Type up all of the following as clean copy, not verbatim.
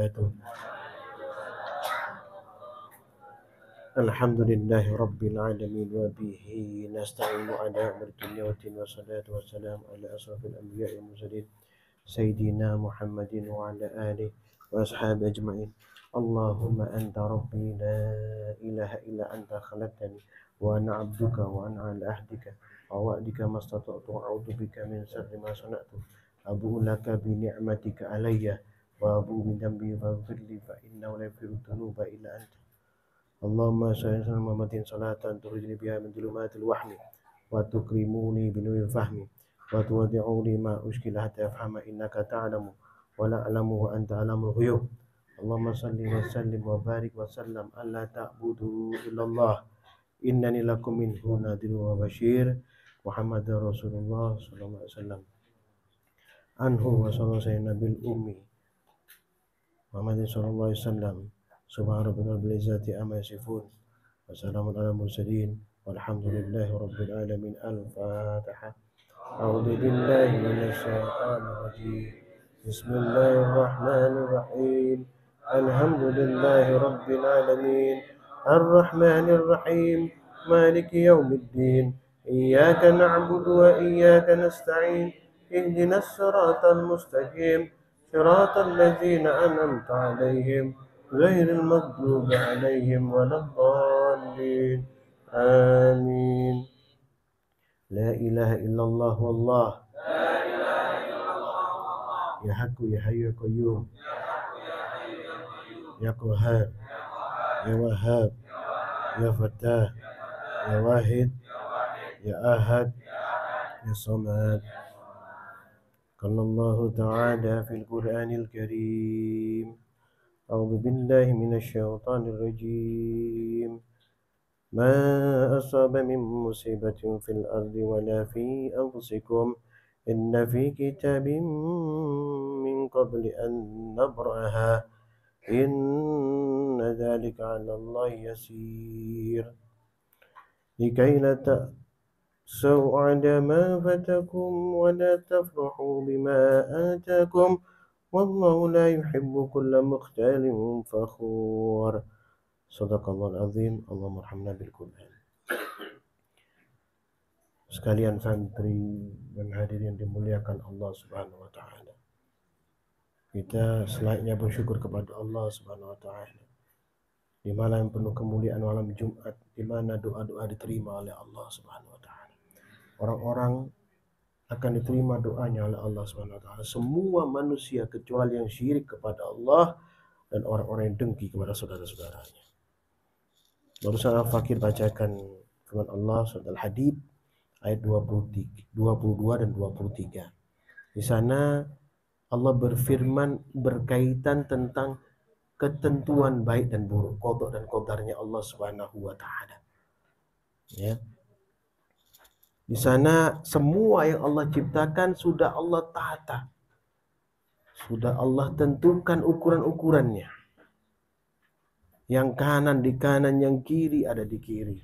وبركاته. الحمد لله رب العالمين وبه نستعين على أمر الدنيا والدين والصلاة والسلام على أشرف الأنبياء والمرسلين سيدنا محمد وعلى آله وأصحابه أجمعين. اللهم أنت ربي لا إله إلا أنت خلقتني وأنا عبدك وأنا على عهدك ووعدك ما استطعت وأعوذ بك من شر ما صنعت أبوء لك بنعمتك علي وأبوء بذنبي فاغفر لي فإنه لا يغفر الذنوب إلا أنت. اللهم صل على محمد صلاة تخرجني بها من ظلمات الوهم وتكرمني بنور الفهم وتودعني ما أشكل حتى أفهم إنك تعلم ولا أعلم وأنت أعلم الغيوب. اللهم صل وسلم وبارك وسلم ألا تعبدوا إلا الله إنني لكم منه نذير وبشير. محمد رسول الله صلى الله عليه وسلم عنه وصلى الله عليه بالأمي محمد صلى الله عليه وسلم. سبحان ربك رب العزة عما يصفون وسلام على المرسلين والحمد لله رب العالمين. الفاتحة. أعوذ بالله من الشيطان الرجيم. بسم الله الرحمن الرحيم. الحمد لله رب العالمين الرحمن الرحيم مالك يوم الدين إياك نعبد وإياك نستعين اهدنا الصراط المستقيم صراط الذين أنعمت عليهم غير المغضوب عليهم ولا الضالين آمين. لا إله إلا الله والله يا حق يا حي يا قيوم يا قهار يا وهاب يا فتاح يا واحد يا أحد يا صمد. قال الله تعالى في القرآن الكريم أعوذ بالله من الشيطان الرجيم. ما أصاب من مصيبة في الأرض ولا في أنفسكم إن في كتاب من قبل أن نبرأها إن ذلك على الله يسير. لكي لا تأسوا على ما فاتكم ولا تفرحوا بما آتاكم والله لا يحب كل مختال فخور. Sadaqallahul azim. Allahumma arhamna bil Qur'an. Sekalian santri dan hadirin dimuliakan Allah Subhanahu wa taala. Kita selayaknya bersyukur kepada Allah Subhanahu wa taala. Di malam penuh kemuliaan malam Jumat, di mana doa-doa diterima oleh Allah Subhanahu wa taala. Orang-orang akan diterima doanya oleh Allah Subhanahu wa taala. Semua manusia kecuali yang syirik kepada Allah dan orang-orang yang dengki kepada saudara-saudaranya. Barusan Al-Fakir bacakan firman Allah surat Al-Hadid ayat 22 dan 23. Di sana Allah berfirman berkaitan tentang ketentuan baik dan buruk, qada dan qadarnya Allah Subhanahu wa taala. Ya. Di sana semua yang Allah ciptakan sudah Allah tata. Sudah Allah tentukan ukuran-ukurannya. Yang kanan di kanan, yang kiri ada di kiri.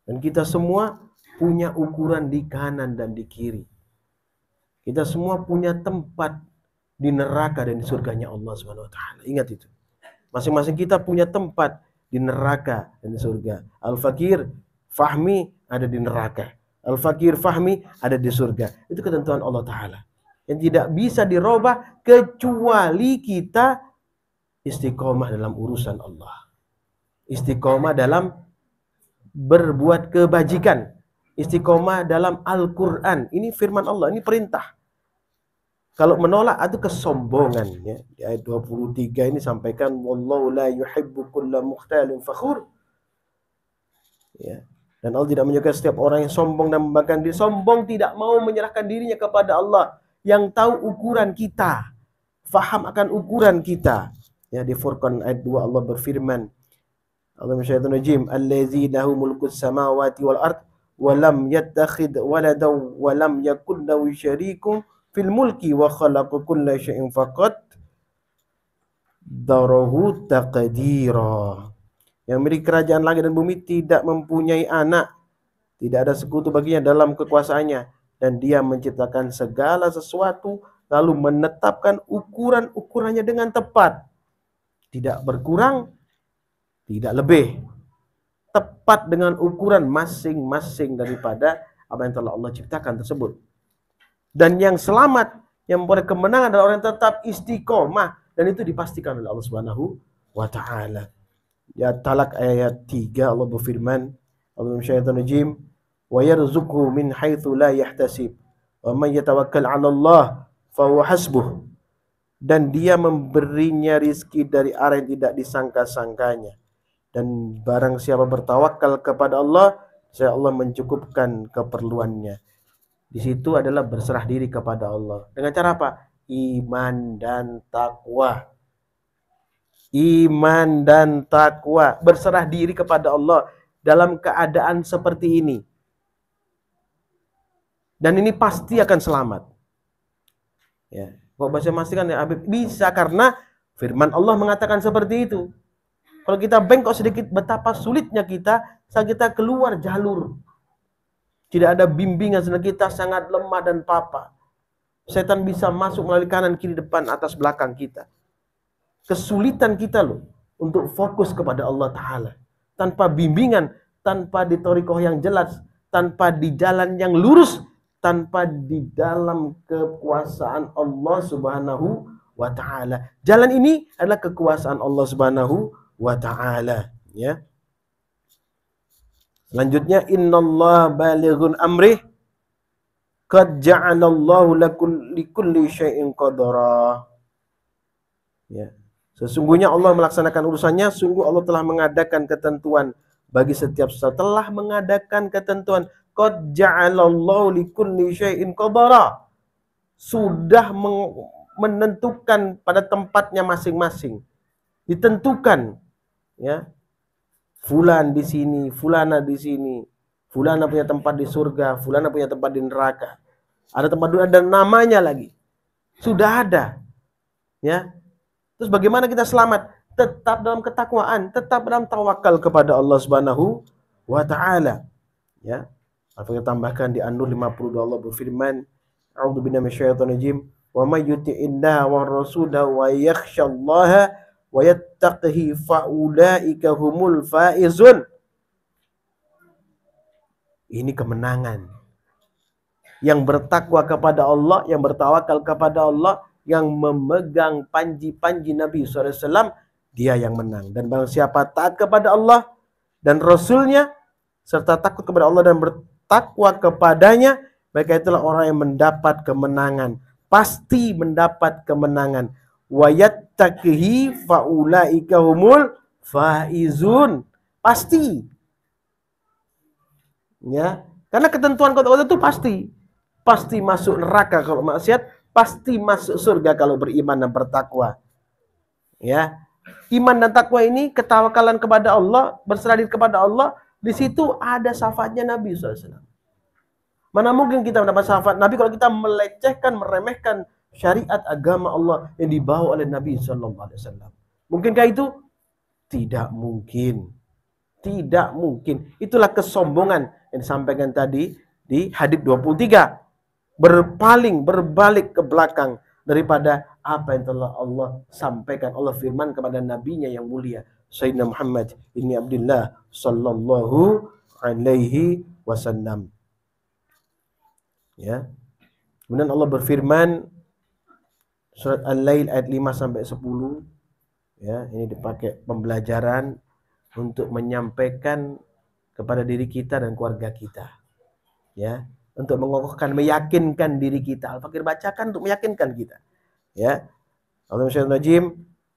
Dan kita semua punya ukuran di kanan dan di kiri. Kita semua punya tempat di neraka dan di surganya Allah Subhanahu wa taala. Ingat itu. Masing-masing kita punya tempat di neraka dan di surga. Al-Fakir Fahmi ada di neraka. Al-Fakir Fahmi ada di surga. Itu ketentuan Allah taala. Yang tidak bisa dirubah kecuali kita istiqomah dalam urusan Allah. Istiqomah dalam berbuat kebajikan. Istiqomah dalam Al-Quran. Ini firman Allah, ini perintah. Kalau menolak itu kesombongan. Ya. Di ayat 23 ini sampaikan wallahu la yuhibbu kulla mukhtalin fakhur. Ya. Dan Allah tidak menyukai setiap orang yang sombong dan membanggakan diri. Sombong tidak mau menyerahkan dirinya kepada Allah yang tahu ukuran kita. Faham akan ukuran kita. Ya, di Furqan ayat 2 Allah berfirman, Allah minasyaitonir rajim, allazi lahu mulkus samawati wal ard wa lam yattakhid waladan wa lam yakul lahu syarikun fil mulki wa khalaqa kulla syai'in faqad darahu taqdira. Yang memiliki kerajaan langit dan bumi tidak mempunyai anak, tidak ada sekutu baginya dalam kekuasaannya, dan dia menciptakan segala sesuatu lalu menetapkan ukuran-ukurannya dengan tepat. Tidak berkurang, tidak lebih. Tepat dengan ukuran masing-masing daripada apa yang telah Allah ciptakan tersebut. Dan yang selamat, yang memperoleh kemenangan adalah orang yang tetap istiqomah, dan itu dipastikan oleh Allah Subhanahu wa taala. Ya, Talak ayat 3 Allah berfirman, Allahu minasyaitonir rajim, wa yarzuqhu min haitsu la yahtasib wa man yatawakkal 'ala Allah fa huwa hasbuh. Dan dia memberinya rizki dari arah yang tidak disangka-sangkanya. Dan barang siapa bertawakal kepada Allah, saya Allah mencukupkan keperluannya. Di situ adalah berserah diri kepada Allah. Dengan cara apa? Iman dan takwa. Iman dan takwa. Berserah diri kepada Allah dalam keadaan seperti ini. Dan ini pasti akan selamat. Ya. Kok bahasa memastikan ya Habib? Bisa karena firman Allah mengatakan seperti itu. Kalau kita bengkok sedikit, betapa sulitnya kita saat kita keluar jalur. Tidak ada bimbingan, sedang kita sangat lemah dan papa. Setan bisa masuk melalui kanan, kiri, depan, atas, belakang kita. Kesulitan kita loh untuk fokus kepada Allah Ta'ala. Tanpa bimbingan, tanpa di thariqah yang jelas, tanpa di jalan yang lurus, tanpa di dalam kekuasaan Allah Subhanahu wa Ta'ala. Jalan ini adalah kekuasaan Allah Subhanahu wa ta'ala, ya. Selanjutnya, innallaha balighun amrih qad ja'alallahu likulli syai'in qadara. Ya. Sesungguhnya Allah melaksanakan urusannya, sungguh Allah telah mengadakan ketentuan bagi setiap sesuatu, telah mengadakan ketentuan. Qad ja'alallahu likulli syai'in qadara. Sudah menentukan pada tempatnya masing-masing. Ditentukan. Ya, fulan di sini, fulana di sini, fulana punya tempat di surga, fulana punya tempat di neraka. Ada tempat dulu, ada namanya lagi. Sudah ada. Ya. Terus bagaimana kita selamat? Tetap dalam ketakwaan, tetap dalam tawakal kepada Allah Subhanahu wa taala. Ya. Apa kita tambahkan di An-Nur 52 Allah berfirman, A'udzubillahi minasyaitonir rajim, wa may yuti'illah wa rasulahu wa yakhshallaha wa yattaqihi faulaika humul faizun. Ini kemenangan. Yang bertakwa kepada Allah, yang bertawakal kepada Allah, yang memegang panji-panji Nabi SAW, dia yang menang. Dan barang siapa taat kepada Allah dan Rasulnya, serta takut kepada Allah dan bertakwa kepadanya, maka itulah orang yang mendapat kemenangan. Pasti mendapat kemenangan. Wa yattaqihi faulaika humul faizun. Pasti. Ya, karena ketentuan Allah itu pasti. Pasti masuk neraka kalau maksiat, pasti masuk surga kalau beriman dan bertakwa. Ya. Iman dan takwa ini ketawakalan kepada Allah, berserah diri kepada Allah, di situ ada syafaatnya Nabi SAW. Mana mungkin kita mendapat syafaat Nabi kalau kita melecehkan, meremehkan syariat agama Allah yang dibawa oleh Nabi SAW. Mungkinkah itu? Tidak mungkin. Tidak mungkin. Itulah kesombongan yang disampaikan tadi di hadits 23. Berpaling, berbalik ke belakang daripada apa yang telah Allah sampaikan. Allah firman kepada nabinya yang mulia, Sayyidina Muhammad ibn Abdullah sallallahu alaihi wasallam. Ya. Kemudian Allah berfirman surat Al-Lail ayat 5 sampai 10. Ya, ini dipakai pembelajaran untuk menyampaikan kepada diri kita dan keluarga kita. Ya, untuk mengokohkan, meyakinkan diri kita. Al-Fakir bacakan untuk meyakinkan kita. Ya. Al-Rajim,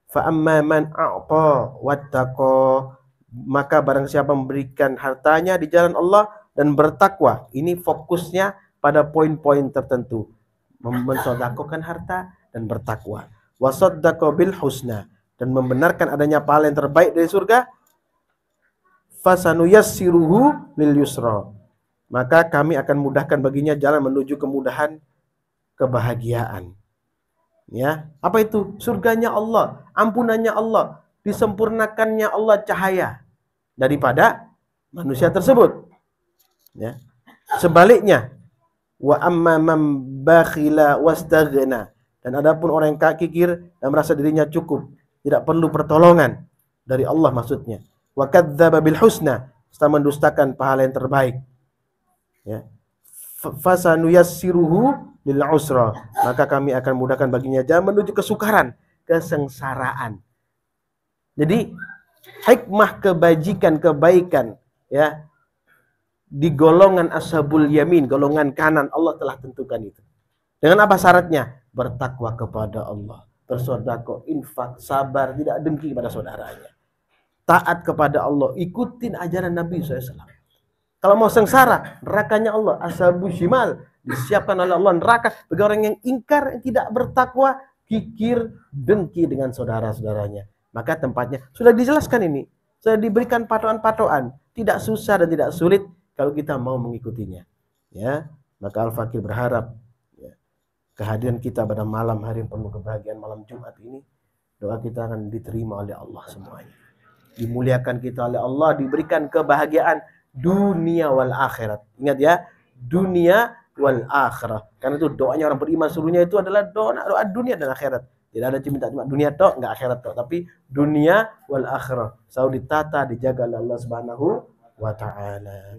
fa amma man a'ta wattaqa, maka barang siapa memberikan hartanya di jalan Allah dan bertakwa. Ini fokusnya pada poin-poin tertentu. Mensedekahkan harta dan bertakwa. Wasaddaqa bil husna, dan membenarkan adanya pahala yang terbaik dari surga. Fasanuyassiruhu lil yusra, maka kami akan mudahkan baginya jalan menuju kemudahan, kebahagiaan. Ya, apa itu? Surganya Allah, ampunannya Allah, disempurnakannya Allah cahaya daripada manusia tersebut. Ya. Sebaliknya, wa amma man bakhila wastaghna, dan adapun orang yang kikir dan merasa dirinya cukup tidak perlu pertolongan dari Allah maksudnya. Wa kadzdzaba bil husna, serta mendustakan pahala yang terbaik. Ya. Fasanuyassiruhu lil usra, maka kami akan mudahkan baginya jalan menuju kesukaran, kesengsaraan. Jadi hikmah kebajikan, kebaikan ya di golongan ashabul yamin, golongan kanan, Allah telah tentukan itu. Dengan apa syaratnya? Bertakwa kepada Allah, bersedekah, infak, sabar, tidak dengki pada saudaranya, taat kepada Allah, ikutin ajaran Nabi SAW. Kalau mau sengsara, nerakanya Allah, ashabu shimal, disiapkan oleh Allah neraka bagi orang yang ingkar, yang tidak bertakwa, kikir, dengki dengan saudara-saudaranya. Maka tempatnya sudah dijelaskan ini, sudah diberikan patokan-patokan, tidak susah dan tidak sulit kalau kita mau mengikutinya. Ya, maka Al-Fakir berharap ya, kehadiran kita pada malam hari yang penuh kebahagiaan, malam Jumat ini, doa kita akan diterima oleh Allah semuanya. Dimuliakan kita oleh Allah, diberikan kebahagiaan dunia wal akhirat. Ingat ya, dunia wal akhirah. Karena itu doanya orang beriman seluruhnya itu adalah doa dunia dan akhirat. Tidak ada cuma dunia tok, enggak akhirat tok, tapi dunia wal akhirah. Selalu ditata, dijaga oleh Allah Subhanahu wa taala.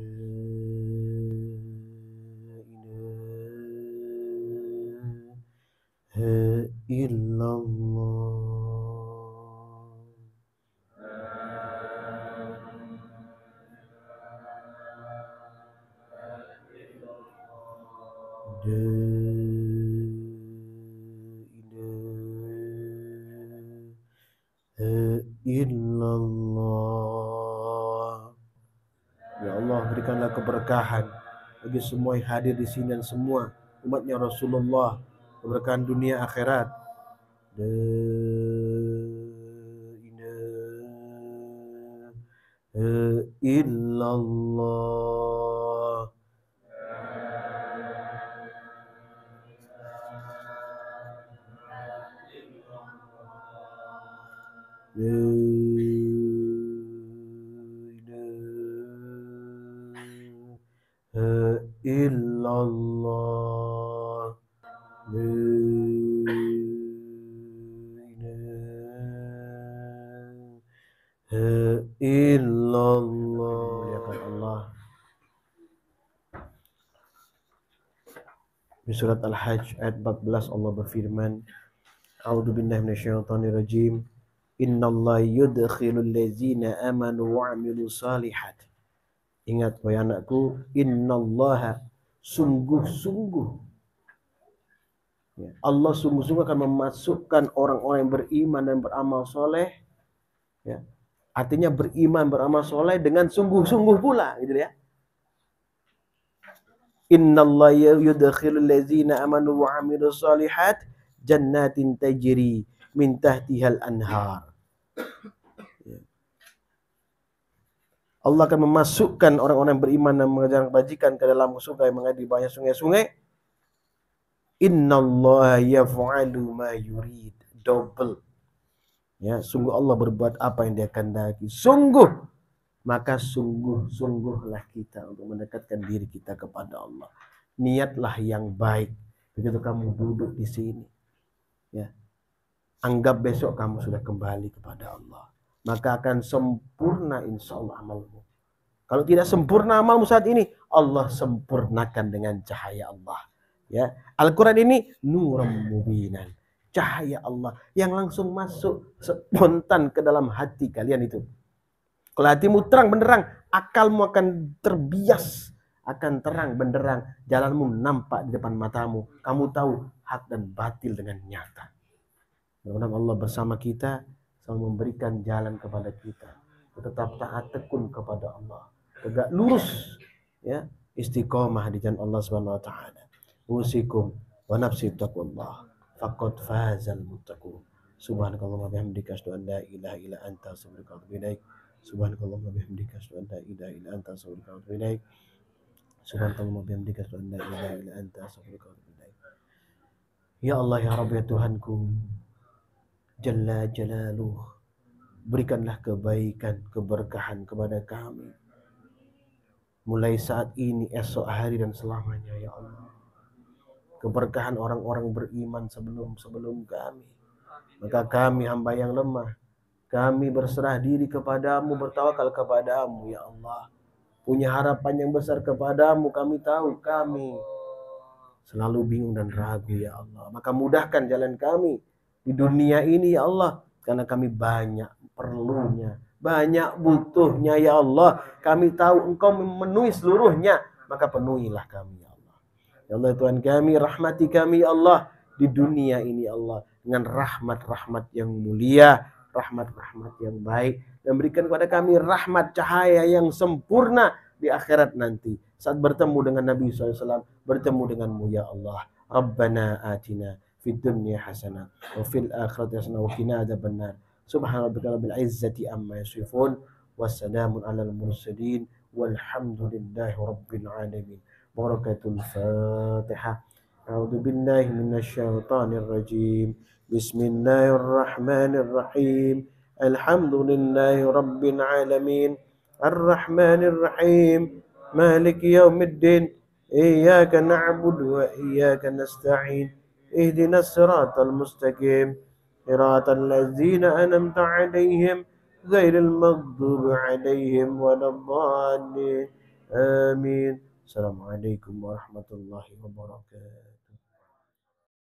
Illallah. Illallah. Ya Allah, berikanlah keberkahan bagi semua yang hadir di sini dan semua umatnya Rasulullah, keberkahan dunia akhirat. La ilaha illallah. Illallah. Illallah. Ya Allah. Di surat Al-Hajj ayat 14 Allah berfirman, A'udzu billahi minasyaitonir rajim. Innallaha yudkhilul ladzina amanu wa 'amilus shalihat. Ingat wahai anakku, innallaha, sungguh-sungguh ya, Allah sungguh-sungguh akan memasukkan orang-orang yang beriman dan beramal soleh ya. Artinya beriman beramal soleh dengan sungguh-sungguh pula gitu ya. Innallaha yudkhilul ladzina amanu wa 'amilus shalihat jannatin tajri min tahtihal anhar. Allah akan memasukkan orang-orang yang beriman dan mengerjakan kebajikan ke dalam surga yang mengalir di bawahnya sungai-sungai. Innallaha yaf'alu ma yurid. Double. Ya, sungguh Allah berbuat apa yang Dia kehendaki. Sungguh, maka sungguh-sungguhlah kita untuk mendekatkan diri kita kepada Allah. Niatlah yang baik. Begitu kamu duduk di sini, ya, anggap besok kamu sudah kembali kepada Allah. Maka akan sempurna insya Allah amalmu. Kalau tidak sempurna amalmu saat ini, Allah sempurnakan dengan cahaya Allah. Ya, Al-Quran ini nuram mubinan, cahaya Allah yang langsung masuk spontan ke dalam hati kalian itu. Kalau hatimu terang benderang, akalmu akan terbias, akan terang benderang, jalanmu nampak di depan matamu. Kamu tahu hak dan batil dengan nyata. Mudah-mudahan Allah bersama kita, selalu memberikan jalan kepada kita, tetap taat tekun kepada Allah, tegak lurus, ya, istiqomah di jalan Allah Subhanahu wa taala. Usikum wa nafsi taqwallah faqad fazal muttaqun. Subhanakallahumma bihamdika asyhadu an la ilaha illa anta astaghfiruka wa atubu ilaik. Subhanakallahumma bihamdika asyhadu an la ilaha illa anta astaghfiruka wa atubu ilaik. Subhanakallahumma bihamdika asyhadu an la ilaha illa anta astaghfiruka wa atubu ilaik. Ya Allah ya Rabb ya Tuhanku, Jalla Jalaluh, berikanlah kebaikan, keberkahan kepada kami mulai saat ini, esok hari dan selamanya ya Allah. Keberkahan orang-orang beriman sebelum kami, Maka kami hamba yang lemah, kami berserah diri kepadamu, bertawakal kepadamu ya Allah. Punya harapan yang besar kepadamu, kami tahu kami selalu bingung dan ragu ya Allah. Maka mudahkan jalan kami di dunia ini ya Allah. Karena kami banyak perlunya, banyak butuhnya ya Allah. Kami tahu Engkau memenuhi seluruhnya, maka penuhilah kami ya Allah. Ya Allah Tuhan kami, rahmati kami ya Allah di dunia ini ya Allah. Dengan rahmat-rahmat yang mulia, rahmat-rahmat yang baik. Dan berikan kepada kami rahmat cahaya yang sempurna di akhirat nanti. Saat bertemu dengan Nabi SAW, bertemu denganmu ya Allah. Rabbana atina fid dunya hasanah wa fil akhirati hasanah wa qina adzabannar. Subhana rabbika rabbil izzati amma yasifun wassalamun alal mursalin walhamdulillahi rabbil alamin. Barakatul Fatihah. A'udzu billahi minasy syaithanir rajim. Bismillahirrahmanirrahim. Alhamdulillahi rabbil alamin. Ar-Rahmanir Rahim. مالك يوم الدين إياك نعبد وإياك نستعين اهدنا الصراط المستقيم صراط الذين أنعمت عليهم غير المغضوب عليهم ولا الضالين آمين. السلام عليكم ورحمة الله وبركاته.